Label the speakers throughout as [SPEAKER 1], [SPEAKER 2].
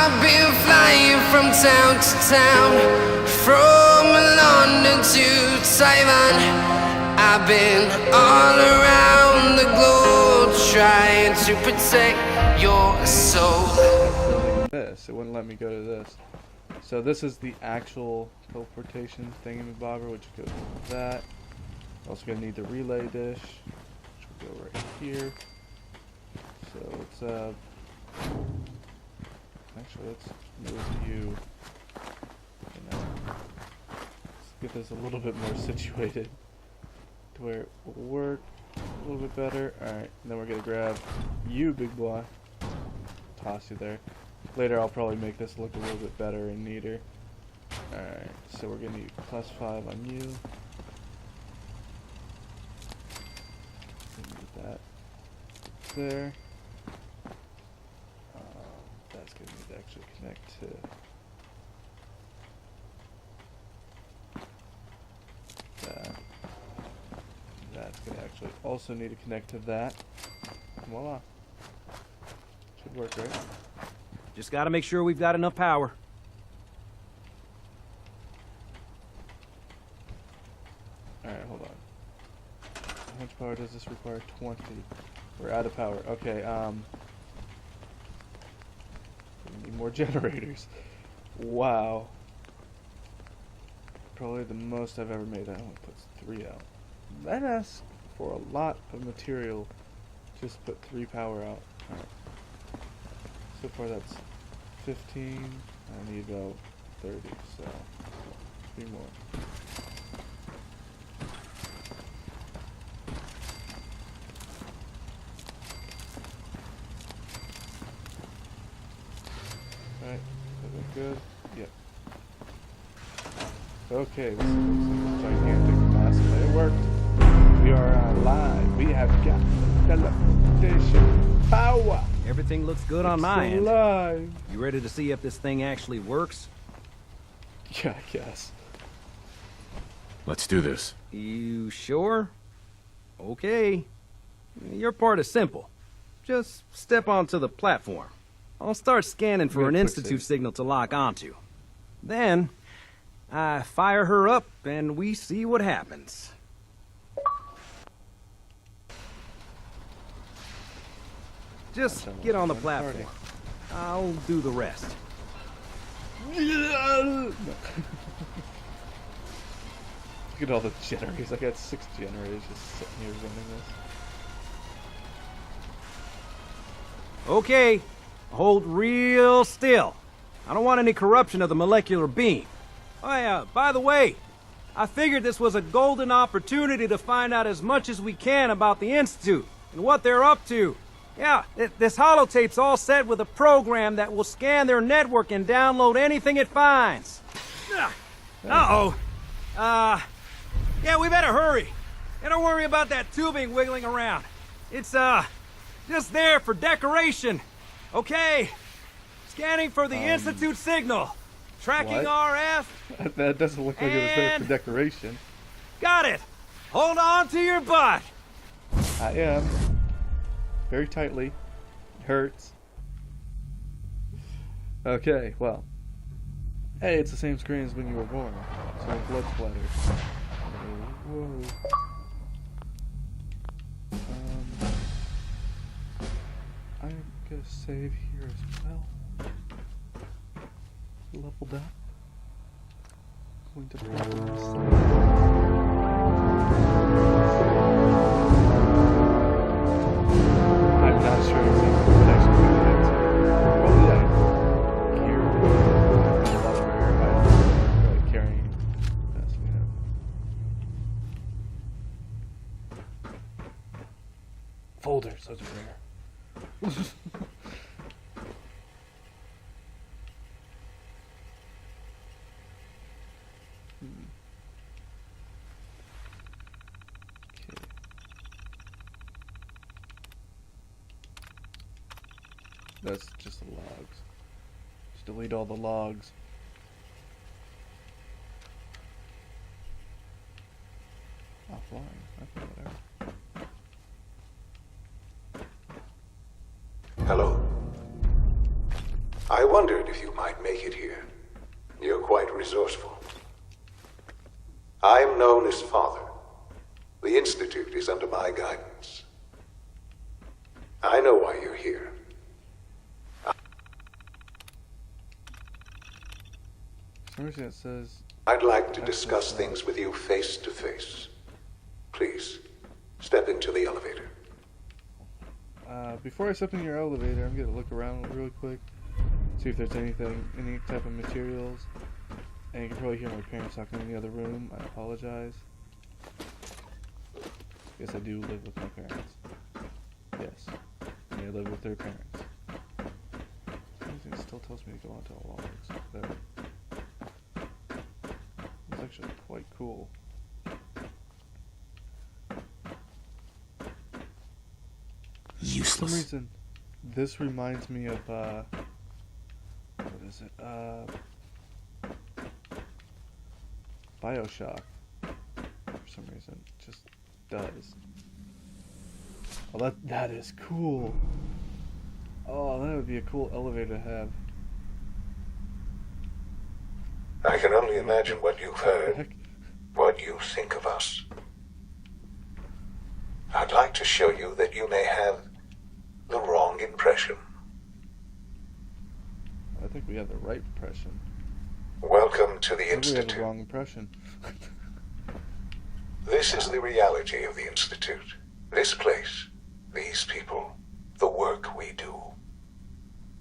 [SPEAKER 1] I've been flying from town to town, from London to Taiwan. I've been all around the globe trying to protect your soul.
[SPEAKER 2] This, it wouldn't let me go to this. So this is the actual teleportation thingamabobber, which goes with that. Also gonna need the relay dish, which will go right here. So it's actually let's move you. Let's get this a little bit more situated to where it will work a little bit better. Alright, then we're gonna grab you, big boy. Toss you there. Later I'll probably make this look a little bit better and neater. Alright, so we're gonna need +5 on you. Need that there. That's gonna need to actually connect to that. That's gonna actually also need to connect to that. Voila. Should work, right?
[SPEAKER 3] Just gotta make sure we've got enough power.
[SPEAKER 2] Alright, hold on. How much power does this require? 20. We're out of power. Okay, we need more generators. Wow. Probably the most I've ever made. That only puts 3 out. That asks for a lot of material just to put 3 power out. Alright. So far that's 15. I need about 30, so 3 more. Alright, is that good? Yep. Okay, this is gigantic massive. It worked. We are live. We have got teleportation power.
[SPEAKER 3] Everything looks good on my end.
[SPEAKER 2] Alive.
[SPEAKER 3] You ready to see if this thing actually works?
[SPEAKER 2] Yeah, I guess.
[SPEAKER 4] Let's do this.
[SPEAKER 3] You sure? Okay. Your part is simple. Just step onto the platform. I'll start scanning for an Institute signal to lock onto. Then, I fire her up and we see what happens. Just get on the platform. I'll do the rest.
[SPEAKER 2] Look at all the generators. I got 6 generators just sitting here running this.
[SPEAKER 3] Okay, hold real still. I don't want any corruption of the molecular beam. Oh yeah, by the way, I figured this was a golden opportunity to find out as much as we can about the Institute and what they're up to. Yeah, this holotape's all set with a program that will scan their network and download anything it finds. Uh-oh. Yeah, we better hurry. And don't worry about that tubing wiggling around. It's, just there for decoration. Okay. Scanning for the Institute signal. Tracking
[SPEAKER 2] what?
[SPEAKER 3] RF.
[SPEAKER 2] That doesn't look like it was there for decoration.
[SPEAKER 3] Got it. Hold on to your butt.
[SPEAKER 2] I am. Very tightly. It hurts. Okay, well. Hey, it's the same screen as when you were born. So blood splatter. Whoa. I'm gonna save here as well. Leveled up. Going to I'm not sure exactly what actually connects. Probably that gear. A lot of rare items probably carrying. That's what we have. Folders, those are rare. That's just the logs. Just delete all the logs. Offline. Okay, whatever.
[SPEAKER 4] Hello.
[SPEAKER 5] I wondered if you might make it here. You're quite resourceful. I am known as Father. The Institute is under my guidance. I know why you're here.
[SPEAKER 2] For some reason it says
[SPEAKER 5] I'd like to discuss things with you face to face. Please, step into the elevator.
[SPEAKER 2] before I step in your elevator, I'm gonna look around real quick, see if there's anything, any type of materials. And you can probably hear my parents talking in the other room. I apologize. Yes, I do live with my parents. Yes, they live with their parents. Everything still tells me to go onto a wall except there. It's actually quite cool. For some
[SPEAKER 4] Useless.
[SPEAKER 2] reason, this reminds me of, what is it, BioShock, for some reason, just does. Oh, that is cool. Oh, that would be a cool elevator to have.
[SPEAKER 5] I can only imagine what you've heard,
[SPEAKER 2] Heck,
[SPEAKER 5] what you think of us. I'd like to show you that you may have the wrong impression.
[SPEAKER 2] I think we have the right impression.
[SPEAKER 5] Welcome to the
[SPEAKER 2] I think we have the
[SPEAKER 5] Institute.
[SPEAKER 2] wrong impression.
[SPEAKER 5] This is the reality of the Institute. This place, these people, the work we do.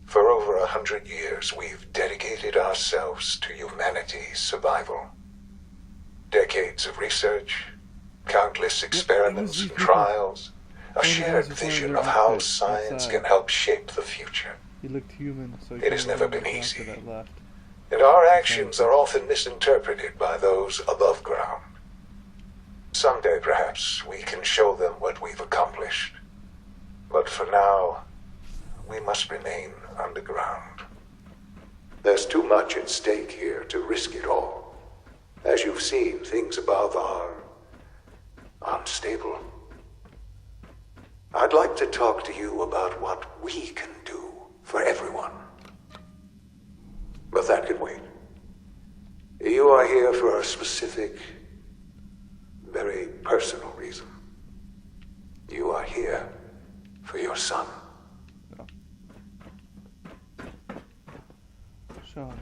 [SPEAKER 5] For over 100 years, we've dedicated ourselves to humanity's survival. Decades of research, countless experiments and trials, a shared vision of how science can help shape the future.
[SPEAKER 2] He looked human, so he
[SPEAKER 5] It has
[SPEAKER 2] couldn't
[SPEAKER 5] never
[SPEAKER 2] remember
[SPEAKER 5] been
[SPEAKER 2] the doctor
[SPEAKER 5] easy.
[SPEAKER 2] that left.
[SPEAKER 5] And our actions are often misinterpreted by those above ground. Someday, perhaps, we can show them what we've accomplished. But for now, we must remain underground. There's too much at stake here to risk it all. As you've seen, things above are unstable. I'd like to talk to you about what we can do for everyone. But that can wait. You are here for a specific, very personal reason. You are here for your son.
[SPEAKER 2] Sean.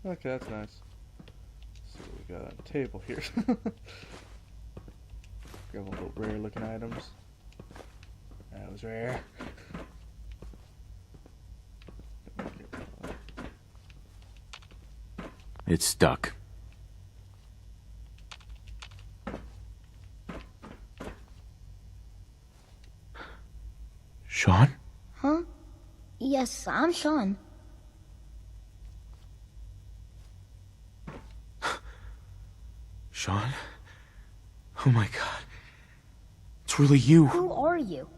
[SPEAKER 2] Okay, that's nice. Let's see what we got on the table here. Grab a little rare looking items. That was rare.
[SPEAKER 4] It's stuck. Sean?
[SPEAKER 6] Huh? Yes, I'm Sean.
[SPEAKER 4] Sean? Oh my god. It's really you.
[SPEAKER 6] Who are you?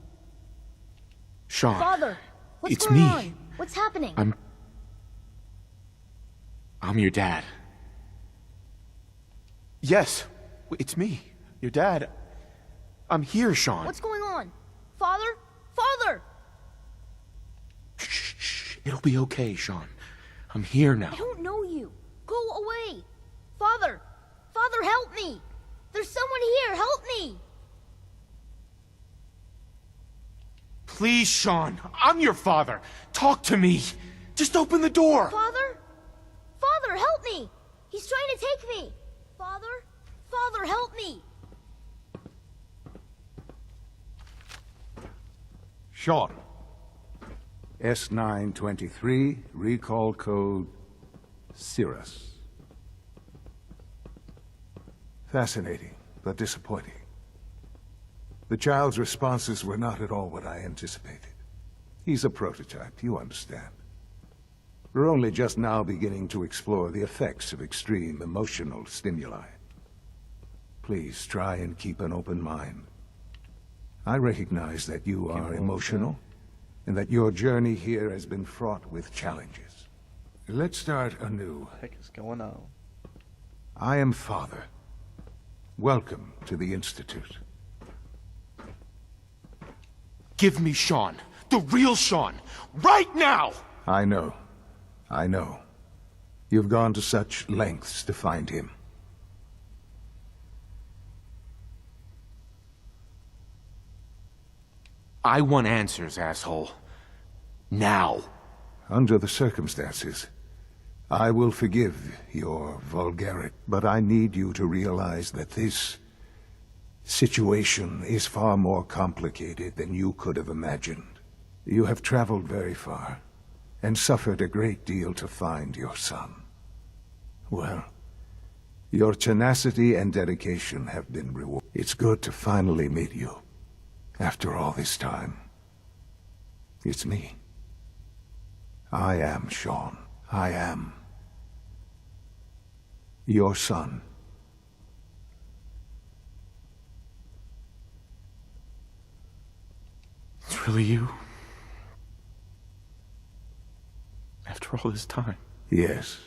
[SPEAKER 4] Sean.
[SPEAKER 6] Father, what's
[SPEAKER 4] It's
[SPEAKER 6] going
[SPEAKER 4] me.
[SPEAKER 6] on? What's happening?
[SPEAKER 4] I'm your dad. Yes, it's me, your dad. I'm here, Sean.
[SPEAKER 6] What's going on? Father? Father!
[SPEAKER 4] Shh. It'll be okay, Sean. I'm here now.
[SPEAKER 6] I don't know you. Go away. Father! Father, help me! There's someone here. Help me!
[SPEAKER 4] Please, Sean. I'm your father. Talk to me. Just open the door.
[SPEAKER 6] Father? Father, help me! He's trying to take me! Father? Father, help me!
[SPEAKER 7] Sean. S923, recall code Cirrus. Fascinating, but disappointing. The child's responses were not at all what I anticipated. He's a prototype, you understand. We're only just now beginning to explore the effects of extreme emotional stimuli. Please try and keep an open mind. I recognize that you are emotional, and that your journey here has been fraught with challenges. Let's start anew.
[SPEAKER 2] What the heck is going on?
[SPEAKER 7] I am Father. Welcome to the Institute.
[SPEAKER 4] Give me Sean. The real Sean. Right now!
[SPEAKER 7] I know. I know. You've gone to such lengths to find him.
[SPEAKER 4] I want answers, asshole. Now.
[SPEAKER 7] Under the circumstances, I will forgive your vulgarity, but I need you to realize that this situation is far more complicated than you could have imagined. You have traveled very far, and suffered a great deal to find your son. Well, your tenacity and dedication have been rewarded. It's good to finally meet you, after all this time. It's me. I am Sean. I am your son.
[SPEAKER 4] It's really you? After all this time?
[SPEAKER 7] Yes.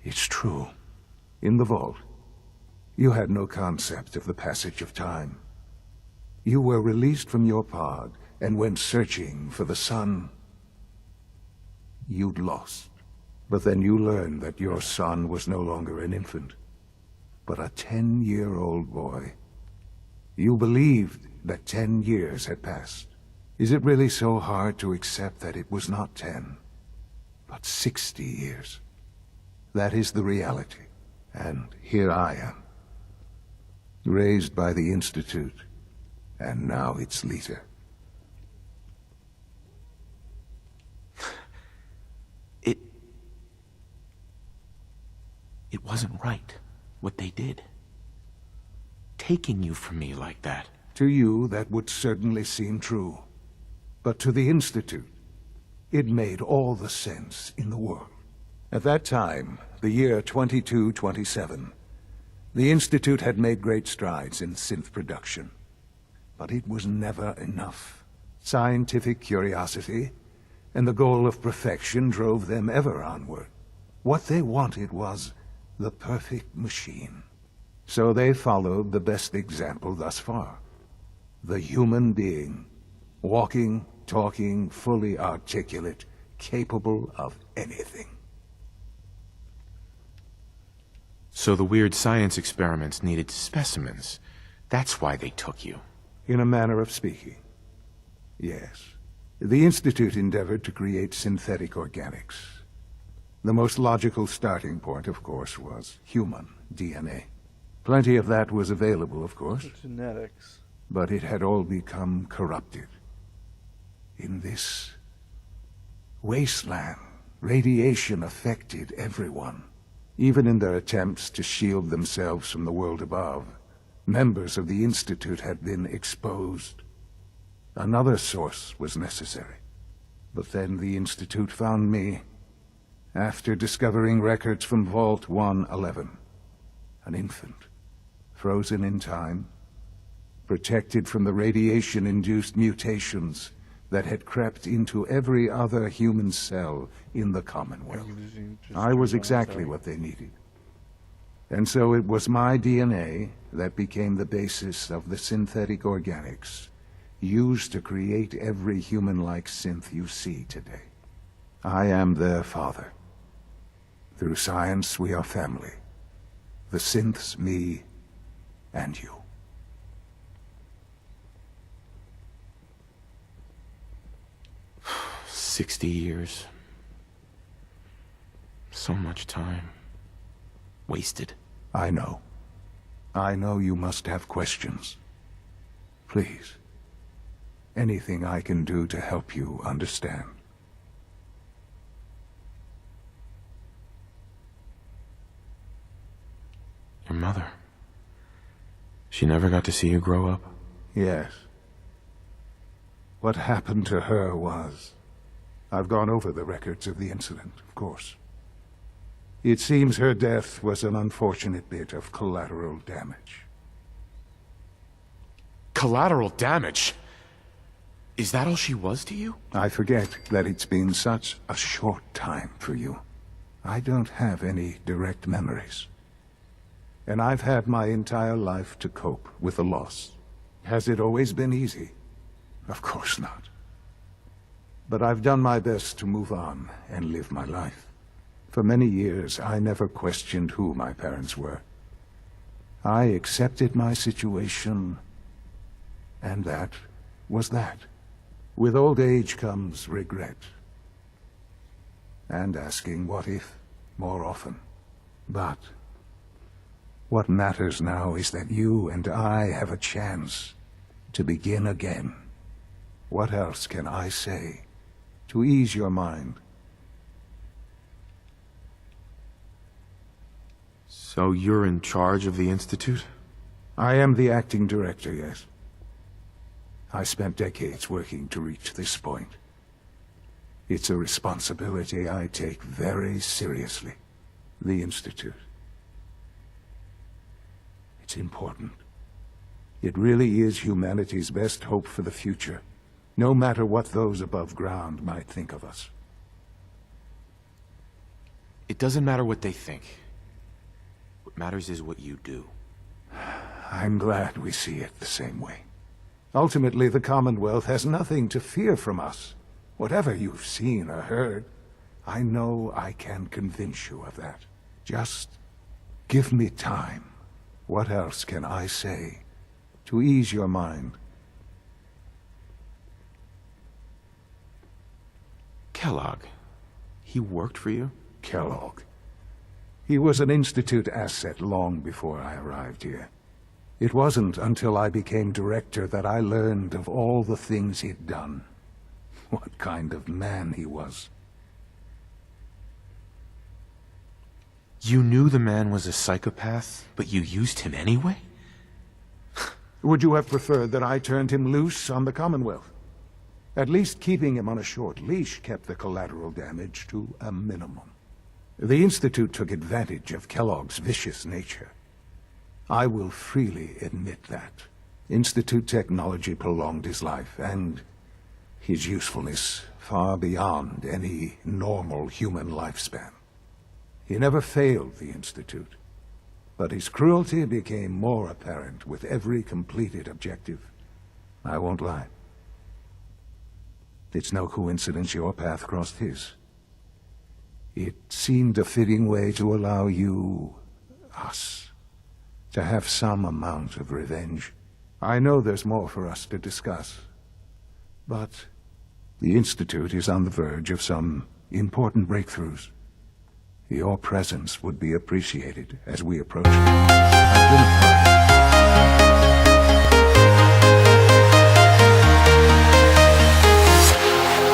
[SPEAKER 7] It's true. In the vault, you had no concept of the passage of time. You were released from your pod and went searching for the son you'd lost. But then you learned that your son was no longer an infant, but a 10-year-old boy. You believed that 10 years had passed. Is it really so hard to accept that it was not 10, but 60 years? That is the reality. And here I am, raised by the Institute, and now its leader.
[SPEAKER 4] It wasn't right, what they did. Taking you from me like that.
[SPEAKER 7] To you, that would certainly seem true. But to the Institute, it made all the sense in the world. At that time, the year 2227, the Institute had made great strides in synth production. But it was never enough. Scientific curiosity and the goal of perfection drove them ever onward. What they wanted was the perfect machine. So they followed the best example thus far. The human being, walking, talking, fully articulate, capable of anything.
[SPEAKER 4] So the weird science experiments needed specimens. That's why they took you.
[SPEAKER 7] In a manner of speaking, yes. The Institute endeavored to create synthetic organics. The most logical starting point, of course, was human DNA. Plenty of that was available, of course.
[SPEAKER 2] Genetics.
[SPEAKER 7] But it had all become corrupted. In this wasteland, radiation affected everyone. Even in their attempts to shield themselves from the world above, members of the Institute had been exposed. Another source was necessary. But then the Institute found me, after discovering records from Vault 111. An infant, frozen in time, protected from the radiation-induced mutations that had crept into every other human cell in the Commonwealth. I was exactly what they needed. And so it was my DNA that became the basis of the synthetic organics used to create every human-like synth you see today. I am their father. Through science, we are family. The synths, me, and you.
[SPEAKER 4] 60 years. So much time. Wasted.
[SPEAKER 7] I know. I know you must have questions. Please. Anything I can do to help you understand.
[SPEAKER 4] Your mother. She never got to see you grow up?
[SPEAKER 7] Yes. What happened to her was... I've gone over the records of the incident, of course. It seems her death was an unfortunate bit of collateral damage.
[SPEAKER 4] Collateral damage? Is that all she was to you?
[SPEAKER 7] I forget that it's been such a short time for you. I don't have any direct memories. And I've had my entire life to cope with the loss. Has it always been easy? Of course not. But I've done my best to move on and live my life. For many years, I never questioned who my parents were. I accepted my situation, and that was that. With old age comes regret. And asking what if more often. But what matters now is that you and I have a chance to begin again. What else can I say to ease your mind?
[SPEAKER 4] So you're in charge of the Institute?
[SPEAKER 7] I am the acting director, yes. I spent decades working to reach this point. It's a responsibility I take very seriously. The Institute. It's important. It really is humanity's best hope for the future, no matter what those above ground might think of us.
[SPEAKER 4] It doesn't matter what they think. What matters is what you do.
[SPEAKER 7] I'm glad we see it the same way. Ultimately, the Commonwealth has nothing to fear from us. Whatever you've seen or heard, I know I can convince you of that. Just give me time. What else can I say to ease your mind?
[SPEAKER 4] Kellogg. He worked for you?
[SPEAKER 7] Kellogg. He was an Institute asset long before I arrived here. It wasn't until I became director that I learned of all the things he'd done. What kind of man he was.
[SPEAKER 4] You knew the man was a psychopath, but you used him anyway?
[SPEAKER 7] Would you have preferred that I turned him loose on the Commonwealth? At least keeping him on a short leash kept the collateral damage to a minimum. The Institute took advantage of Kellogg's vicious nature. I will freely admit that. Institute technology prolonged his life, and his usefulness far beyond any normal human lifespan. He never failed the Institute, but his cruelty became more apparent with every completed objective. I won't lie. It's no coincidence your path crossed his. It seemed a fitting way to allow you, us, to have some amount of revenge. I know there's more for us to discuss, but the Institute is on the verge of some important breakthroughs. Your presence would be appreciated as we approach it.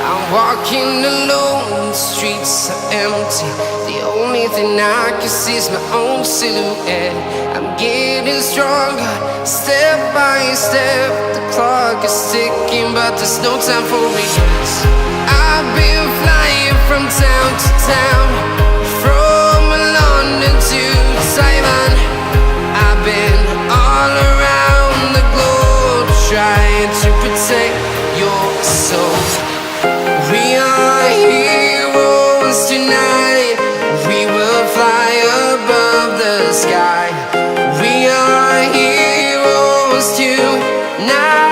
[SPEAKER 1] I'm walking alone, the streets are empty. The only thing I can see is my own silhouette. I'm getting stronger, step by step. The clock is ticking, but there's no time for regrets. I've been flying from town to town, from London to Taiwan. I've been all around the globe, trying to protect your soul. We are heroes tonight. We will fly above the sky. We are heroes tonight.